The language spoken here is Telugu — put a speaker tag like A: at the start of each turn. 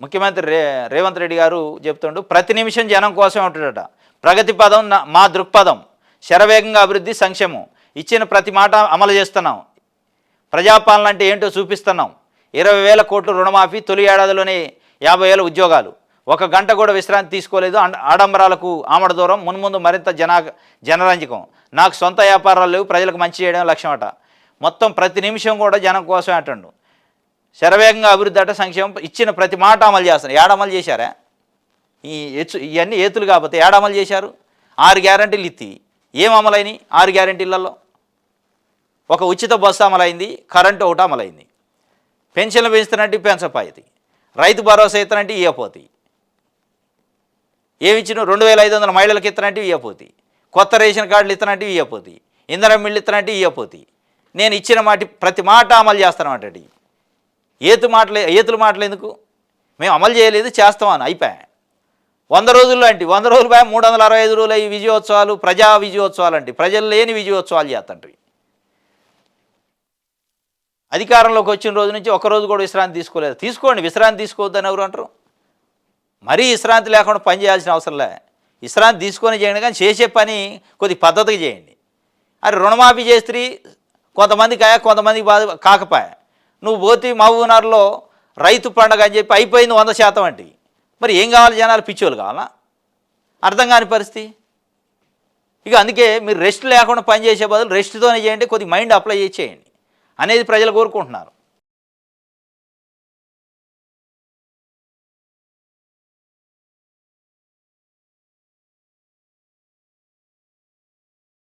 A: ముఖ్యమంత్రి రేవంత్ రెడ్డి గారు చెప్తుండు, ప్రతి నిమిషం జనం కోసమే ఉంటాడట. ప్రగతి పదం మా దృక్పథం, శరవేగంగా అభివృద్ధి సంక్షేమం, ఇచ్చిన ప్రతి మాట అమలు చేస్తున్నాం, ప్రజాపాలన అంటే ఏంటో చూపిస్తున్నాం, 20,000 కోట్లు రుణమాఫీ, తొలి ఏడాదిలోనే 50,000 ఉద్యోగాలు, 1 గంట కూడా విశ్రాంతి తీసుకోలేదు, ఆడంబరాలకు ఆమడ దూరం, మున్ముందు మరింత జనరంజకం, నాకు సొంత వ్యాపారాలు లేవు, ప్రజలకు మంచి చేయడం లక్ష్యం అట. మొత్తం ప్రతి నిమిషం కూడా జనం కోసమే అంటుండు. శరవేగంగా అభివృద్ధి అట, సంక్షేమం, ఇచ్చిన ప్రతి మాట అమలు చేస్తున్నారు. ఏడమలు చేశారా? ఇవన్నీ ఏతులు కాకపోతే ఏడమలు చేశారు? 6 గ్యారంటీలు ఇత్తి ఏం అమలైనవి? 6 గ్యారంటీలలో ఒక ఉచిత బస్సు అమలైంది, కరెంటు ఒకటి అమలైంది, పెన్షన్లు పెంచుతున్నట్టు పెంచపాయిది, రైతు భరోసా ఇస్తున్నట్టు ఇవ్వపోతి, ఏమిచ్చిన 2,500 మహిళలకు ఇస్తున్నట్టు ఇవ్వపోతి, కొత్త రేషన్ కార్డులు ఇస్తున్నట్టు ఇవ్వపోతి, ఇంధనం మిల్లు ఇస్తున్నట్టు ఇవ్వపోతి. నేను ఇచ్చిన ప్రతి మాట అమలు చేస్తానమాట. ఏతుల మాటలు ఎందుకు? మేము అమలు చేయలేదు, చేస్తామని అయిపోయా. 100 రోజుల్లో అంటే 100 రోజులు 365 రోజులు ఈ విజయోత్సవాలు, ప్రజా విజయోత్సవాలు అంటే ప్రజలు లేని విజయోత్సవాలు చేస్తుంటారు. అధికారంలోకి వచ్చిన రోజు నుంచి ఒక్కరోజు కూడా విశ్రాంతి తీసుకోలేదు. తీసుకోండి, విశ్రాంతి తీసుకోవద్దని ఎవరు అంటారు? మరీ విశ్రాంతి లేకుండా పని చేయాల్సిన అవసరం లే. విశ్రాంతి తీసుకొని చేయండి, కానీ చేసే పని కొద్ది పద్ధతిగా చేయండి. అరే రుణమాఫీ చేస్తే కొంతమందికి బాధ కాకపాయ. నువ్వు పోతే మహబూబ్నగర్లో రైతు పండగ అని చెప్పి అయిపోయింది 100% అంటే మరి ఏం కావాలి? జనాలు పిచ్చోళ్ళు కావాలా? అర్థం కాని పరిస్థితి. ఇక అందుకే మీరు రెస్ట్ లేకుండా పనిచేసే బదులు రెస్ట్తోనే చేయండి, కొద్ది మైండ్ అప్లై చేయండి అనేది ప్రజలు కోరుకుంటున్నారు.